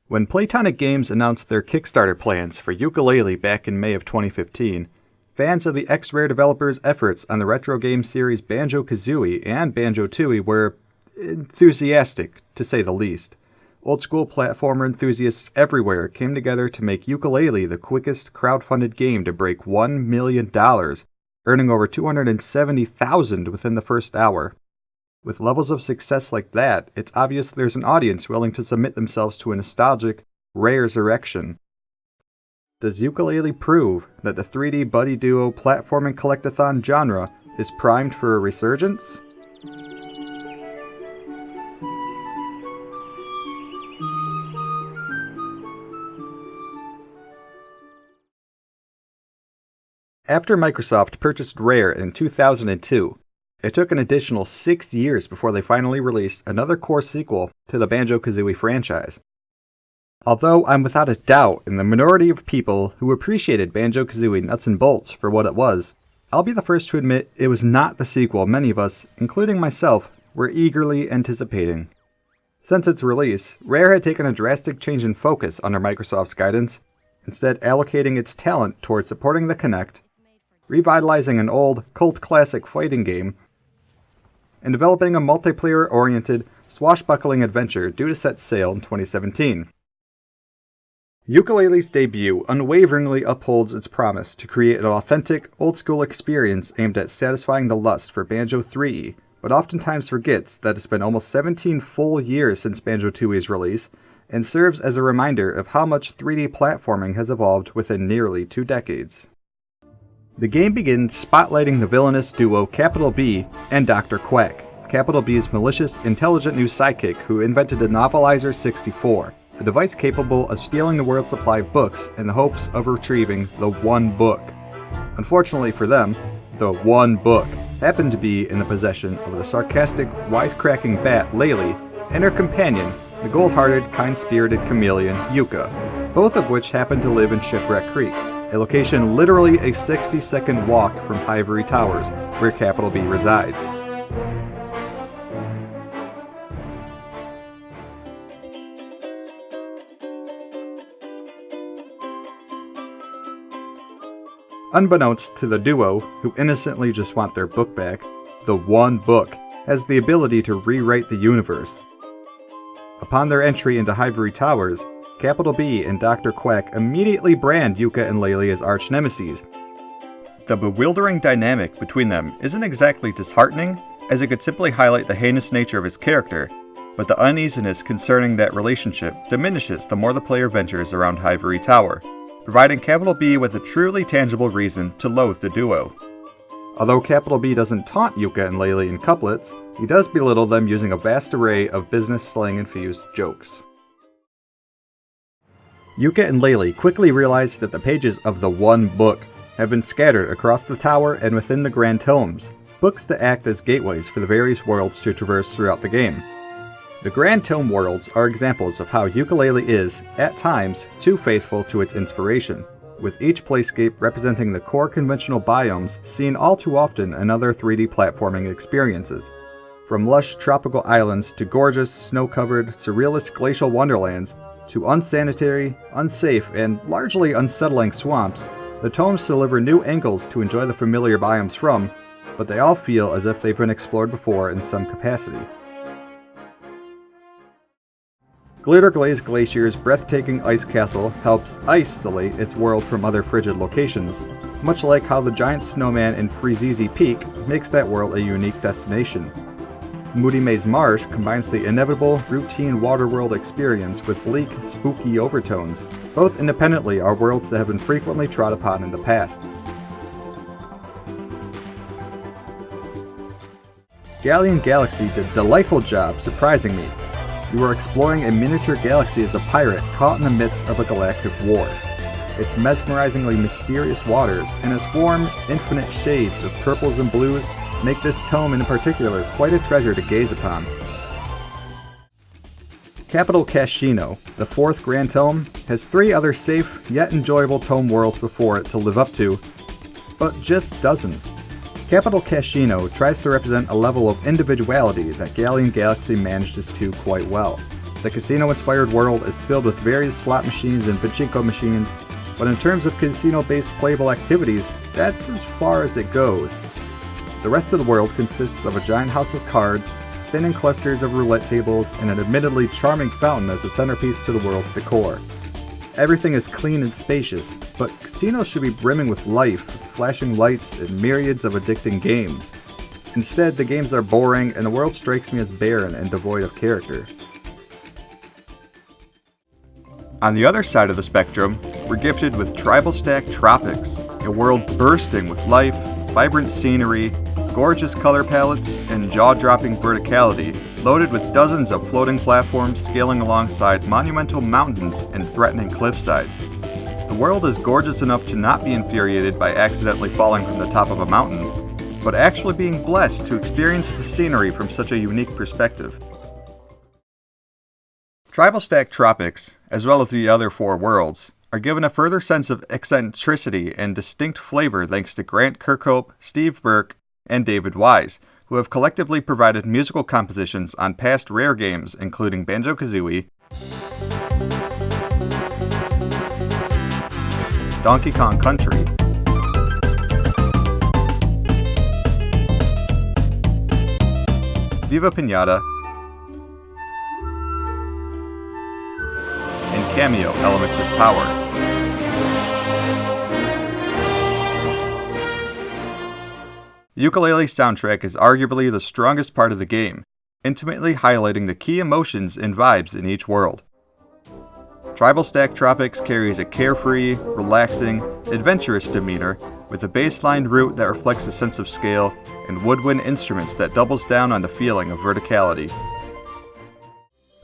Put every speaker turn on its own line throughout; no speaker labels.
When Playtonic Games announced their Kickstarter plans for Yooka-Laylee back in May of 2015, fans of the X-Rare developers' efforts on the retro game series Banjo-Kazooie and Banjo-Tooie were enthusiastic, to say the least. Old-school platformer enthusiasts everywhere came together to make Yooka-Laylee the quickest crowdfunded game to break $1 million, earning over $270,000 within the first hour. With levels of success like that, it's obvious there's an audience willing to submit themselves to a nostalgic, rare-resurrection. Does Yooka-Laylee prove that the 3D buddy duo platforming collectathon genre is primed for a resurgence? After Microsoft purchased Rare in 2002, it took an additional 6 years before they finally released another core sequel to the Banjo-Kazooie franchise. Although I'm without a doubt in the minority of people who appreciated Banjo-Kazooie nuts and bolts for what it was, I'll be the first to admit it was not the sequel many of us, including myself, were eagerly anticipating. Since its release, Rare had taken a drastic change in focus under Microsoft's guidance, instead allocating its talent towards supporting the Kinect, revitalizing an old, cult classic fighting game, and developing a multiplayer-oriented, swashbuckling adventure due to set sail in 2017. Yooka-Laylee's debut unwaveringly upholds its promise to create an authentic, old-school experience aimed at satisfying the lust for Banjo-Threeie, but oftentimes forgets that it's been almost 17 full years since Banjo-Tooie's release, and serves as a reminder of how much 3D platforming has evolved within nearly 2 decades. The game begins spotlighting the villainous duo Capital B and Dr. Quack, Capital B's malicious, intelligent new sidekick who invented the Novelizer 64, a device capable of stealing the world's supply of books in the hopes of retrieving the one book. Unfortunately for them, the one book happened to be in the possession of the sarcastic, wisecracking bat Laylee and her companion, the gold-hearted, kind-spirited chameleon Yooka, both of which happen to live in Shipwreck Creek, a location literally a 60-second walk from Ivory Towers, where Capital B resides. Unbeknownst to the duo, who innocently just want their book back, the one book has the ability to rewrite the universe. Upon their entry into Ivory Towers, Capital B and Dr. Quack immediately brand Yooka and Laylee as arch-nemeses. The bewildering dynamic between them isn't exactly disheartening, as it could simply highlight the heinous nature of his character, but the uneasiness concerning that relationship diminishes the more the player ventures around Ivory Tower, providing Capital B with a truly tangible reason to loathe the duo. Although Capital B doesn't taunt Yooka and Laylee in couplets, he does belittle them using a vast array of business slang-infused jokes. Yooka and Laylee quickly realize that the pages of the one book have been scattered across the tower and within the Grand Tomes, books that act as gateways for the various worlds to traverse throughout the game. The Grand Tome worlds are examples of how Yooka-Laylee is, at times, too faithful to its inspiration, with each playscape representing the core conventional biomes seen all too often in other 3D platforming experiences. From lush tropical islands to gorgeous, snow-covered, surrealist glacial wonderlands, to unsanitary, unsafe, and largely unsettling swamps, the tomes deliver new angles to enjoy the familiar biomes from, but they all feel as if they've been explored before in some capacity. GLITTERGLAZE Glacier's breathtaking ice castle helps isolate its world from other frigid locations, much like how the giant snowman in Freezeezy Peak makes that world a unique destination. Moody Maze Marsh combines the inevitable, routine Waterworld experience with bleak, spooky overtones. Both independently are worlds that have been frequently trod upon in the past. Galleon Galaxy did a delightful job surprising me. You are exploring a miniature galaxy as a pirate caught in the midst of a galactic war. Its mesmerizingly mysterious waters and its warm, infinite shades of purples and blues make this tome in particular quite a treasure to gaze upon. Capital CASHINO, the 4th Grand Tome, has 3 other safe yet enjoyable tome worlds before it to live up to, but just doesn't. Capital CASHINO tries to represent a level of individuality that Galleon Galaxy manages to quite well. The casino-inspired world is filled with various slot machines and pachinko machines, but in terms of casino-based playable activities, that's as far as it goes. The rest of the world consists of a giant house of cards, spinning clusters of roulette tables, and an admittedly charming fountain as a centerpiece to the world's decor. Everything is clean and spacious, but casinos should be brimming with life, flashing lights, and myriads of addicting games. Instead, the games are boring, and the world strikes me as barren and devoid of character. On the other side of the spectrum, we're gifted with Tribal Stack Tropics, a world bursting with life, vibrant scenery, gorgeous color palettes, and jaw-dropping verticality, loaded with dozens of floating platforms scaling alongside monumental mountains and threatening cliffsides. The world is gorgeous enough to not be infuriated by accidentally falling from the top of a mountain, but actually being blessed to experience the scenery from such a unique perspective. Tribal Stack Tropics, as well as the other four worlds, are given a further sense of eccentricity and distinct flavor thanks to Grant Kirkhope, Steve Burke, and David Wise, who have collectively provided musical compositions on past Rare games including Banjo-Kazooie, Donkey Kong Country, Viva Pinata, and Cameo Elements of Power. Yooka-Laylee soundtrack is arguably the strongest part of the game, intimately highlighting the key emotions and vibes in each world. Tribal Stack Tropics carries a carefree, relaxing, adventurous demeanor, with a bassline root that reflects a sense of scale, and woodwind instruments that doubles down on the feeling of verticality.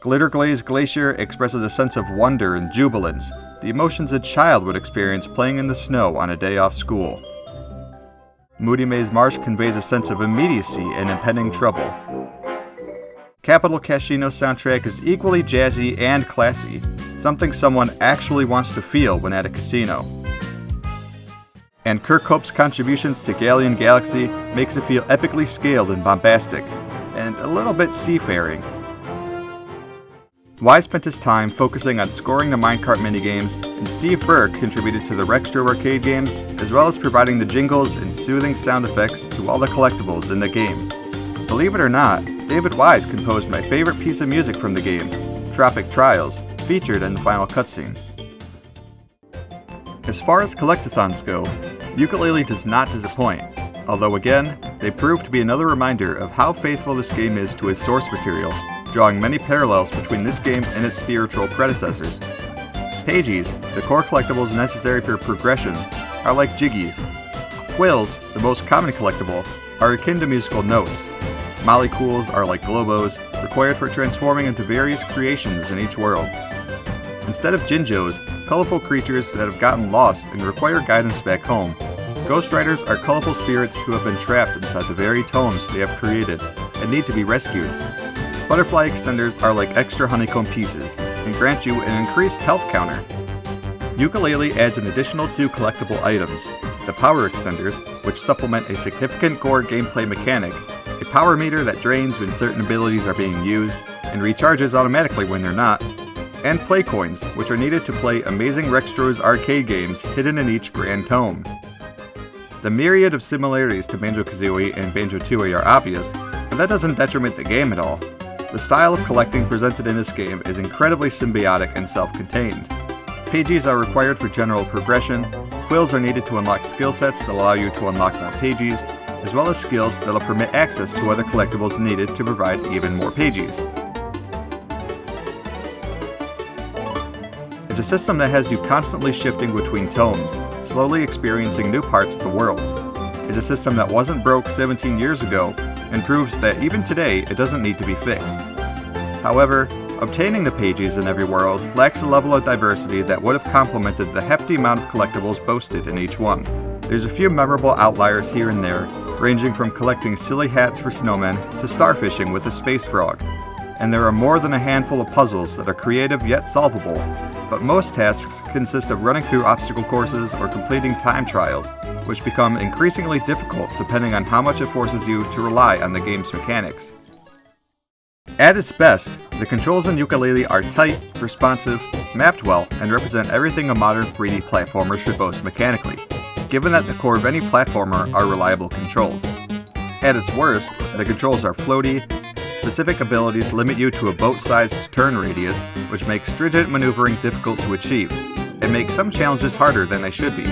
GLITTERGLAZE GLACIER expresses a sense of wonder and jubilance, the emotions a child would experience playing in the snow on a day off school. Moody Maze Marsh conveys a sense of immediacy and impending trouble. Capital CASHINO soundtrack is equally jazzy and classy, something someone actually wants to feel when at a casino. And Kirkhope's contributions to Galleon Galaxy makes it feel epically scaled and bombastic, and a little bit seafaring. Wise spent his time focusing on scoring the minecart minigames, and Steve Burke contributed to the Rextro arcade games, as well as providing the jingles and soothing sound effects to all the collectibles in the game. Believe it or not, David Wise composed my favorite piece of music from the game, Tropic Trials, featured in the final cutscene. As far as collectathons go, Yooka-Laylee does not disappoint, although again, they prove to be another reminder of how faithful this game is to its source material, drawing many parallels between this game and its spiritual predecessors. Pages, the core collectibles necessary for progression, are like jiggies. Quills, the most common collectible, are akin to musical notes. Molecules are like globos, required for transforming into various creations in each world. Instead of Jinjos, colorful creatures that have gotten lost and require guidance back home, Ghost Riders are colorful spirits who have been trapped inside the very tomes they have created and need to be rescued. Butterfly extenders are like extra honeycomb pieces and grant you an increased health counter. Yooka-Laylee adds an additional 2 collectible items, the power extenders, which supplement a significant core gameplay mechanic, a power meter that drains when certain abilities are being used and recharges automatically when they're not, and play coins, which are needed to play Amazing Rextro's arcade games hidden in each grand tome. The myriad of similarities to Banjo-Kazooie and Banjo-Threeie are obvious, but that doesn't detriment the game at all. The style of collecting presented in this game is incredibly symbiotic and self-contained. Pages are required for general progression, quills are needed to unlock skill sets that allow you to unlock more pages, as well as skills that will permit access to other collectibles needed to provide even more pages. It's a system that has you constantly shifting between tomes, slowly experiencing new parts of the worlds. It's a system that wasn't broke 17 years ago, and proves that even today it doesn't need to be fixed. However, obtaining the pages in every world lacks a level of diversity that would have complemented the hefty amount of collectibles boasted in each one. There's a few memorable outliers here and there, ranging from collecting silly hats for snowmen to starfishing with a space frog. And there are more than a handful of puzzles that are creative yet solvable, but most tasks consist of running through obstacle courses or completing time trials, which become increasingly difficult depending on how much it forces you to rely on the game's mechanics. At its best, the controls in Yooka-Laylee are tight, responsive, mapped well, and represent everything a modern 3D platformer should boast mechanically, given that the core of any platformer are reliable controls. At its worst, the controls are floaty, specific abilities limit you to a boat-sized turn radius, which makes stringent maneuvering difficult to achieve, and makes some challenges harder than they should be.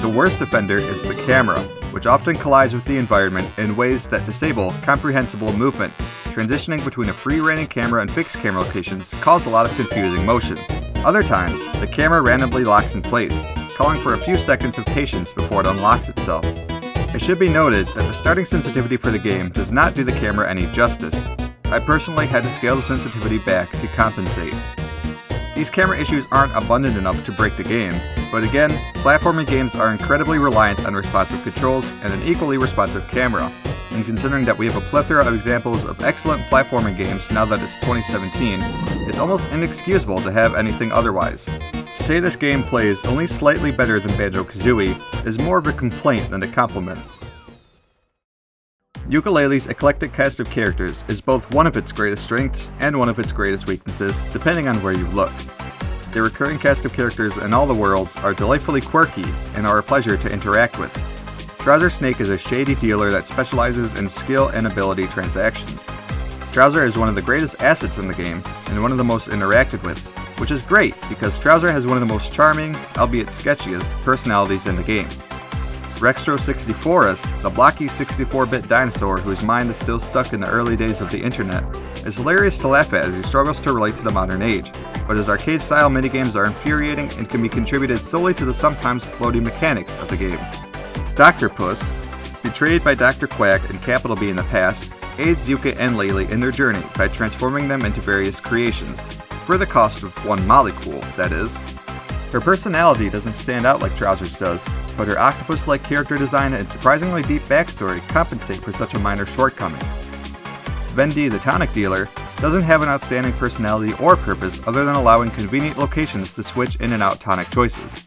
The worst offender is the camera, which often collides with the environment in ways that disable comprehensible movement. Transitioning between a free-running camera and fixed camera locations cause a lot of confusing motion. Other times, the camera randomly locks in place, calling for a few seconds of patience before it unlocks itself. It should be noted that the starting sensitivity for the game does not do the camera any justice. I personally had to scale the sensitivity back to compensate. These camera issues aren't abundant enough to break the game, but again, platforming games are incredibly reliant on responsive controls and an equally responsive camera. And considering that we have a plethora of examples of excellent platforming games now that it's 2017, it's almost inexcusable to have anything otherwise. To say this game plays only slightly better than Banjo-Kazooie is more of a complaint than a compliment. Yooka-Laylee's eclectic cast of characters is both one of its greatest strengths and one of its greatest weaknesses, depending on where you look. The recurring cast of characters in all the worlds are delightfully quirky and are a pleasure to interact with. Trouser Snake is a shady dealer that specializes in skill and ability transactions. Trouser is one of the greatest assets in the game and one of the most interacted with, which is great because Trouser has one of the most charming, albeit sketchiest, personalities in the game. Rextro64us, the blocky 64-bit dinosaur whose mind is still stuck in the early days of the internet, is hilarious to laugh at as he struggles to relate to the modern age, but his arcade-style minigames are infuriating and can be contributed solely to the sometimes floaty mechanics of the game. Dr. Puss, betrayed by Dr. Quack and Capital B in the past, aids Yooka and Laylee in their journey by transforming them into various creations, for the cost of one molecule, that is. Her personality doesn't stand out like Trouser's does, but her octopus-like character design and surprisingly deep backstory compensate for such a minor shortcoming. Bendy, the tonic dealer, doesn't have an outstanding personality or purpose other than allowing convenient locations to switch in and out tonic choices.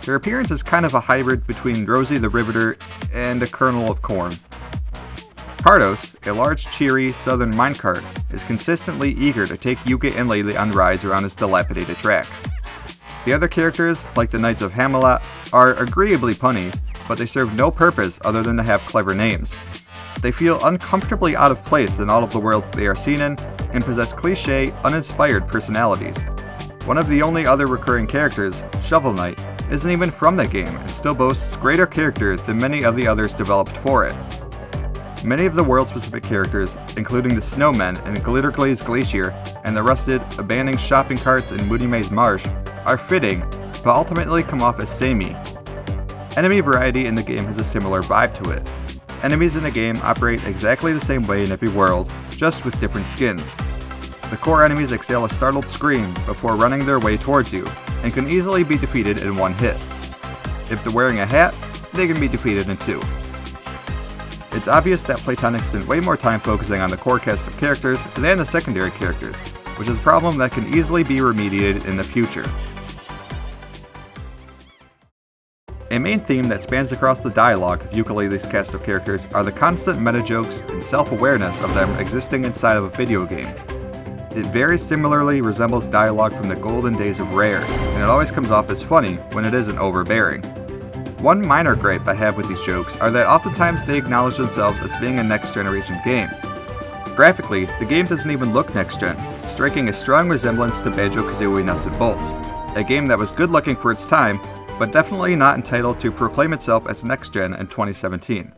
Her appearance is kind of a hybrid between Rosie the Riveter and a kernel of corn. Cardos, a large, cheery, southern minecart, is consistently eager to take Yooka and Laylee on rides around his dilapidated tracks. The other characters, like the Knights of Hamelot, are agreeably punny, but they serve no purpose other than to have clever names. They feel uncomfortably out of place in all of the worlds they are seen in, and possess cliché, uninspired personalities. One of the only other recurring characters, Shovel Knight, isn't even from that game and still boasts greater character than many of the others developed for it. Many of the world-specific characters, including the Snowmen in GLITTERGLAZE Glacier and the rusted, abandoned shopping carts in Moody Maze Marsh, are fitting, but ultimately come off as samey. Enemy variety in the game has a similar vibe to it. Enemies in the game operate exactly the same way in every world, just with different skins. The core enemies exhale a startled scream before running their way towards you, and can easily be defeated in one hit. If they're wearing a hat, they can be defeated in two. It's obvious that Playtonic spent way more time focusing on the core cast of characters than the secondary characters, which is a problem that can easily be remediated in the future. A main theme that spans across the dialogue of Yooka-Laylee's cast of characters are the constant meta-jokes and self-awareness of them existing inside of a video game. It very similarly resembles dialogue from the golden days of Rare, and it always comes off as funny when it isn't overbearing. One minor gripe I have with these jokes are that oftentimes they acknowledge themselves as being a next-generation game. Graphically, the game doesn't even look next-gen, striking a strong resemblance to Banjo-Kazooie Nuts and Bolts, a game that was good-looking for its time, but definitely not entitled to proclaim itself as next-gen in 2017.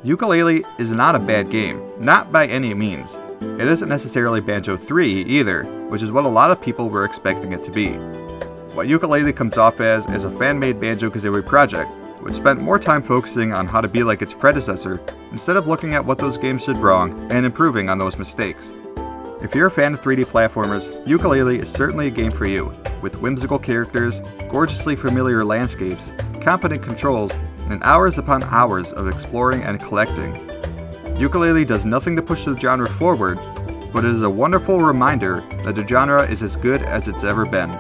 Yooka-Laylee is not a bad game, not by any means. It isn't necessarily Banjo-Threeie either, which is what a lot of people were expecting it to be. What Yooka-Laylee comes off as is a fan-made Banjo-Kazooie project, which spent more time focusing on how to be like its predecessor, instead of looking at what those games did wrong and improving on those mistakes. If you're a fan of 3D platformers, Yooka-Laylee is certainly a game for you, with whimsical characters, gorgeously familiar landscapes, competent controls, and hours upon hours of exploring and collecting. Yooka-Laylee does nothing to push the genre forward, but it is a wonderful reminder that the genre is as good as it's ever been.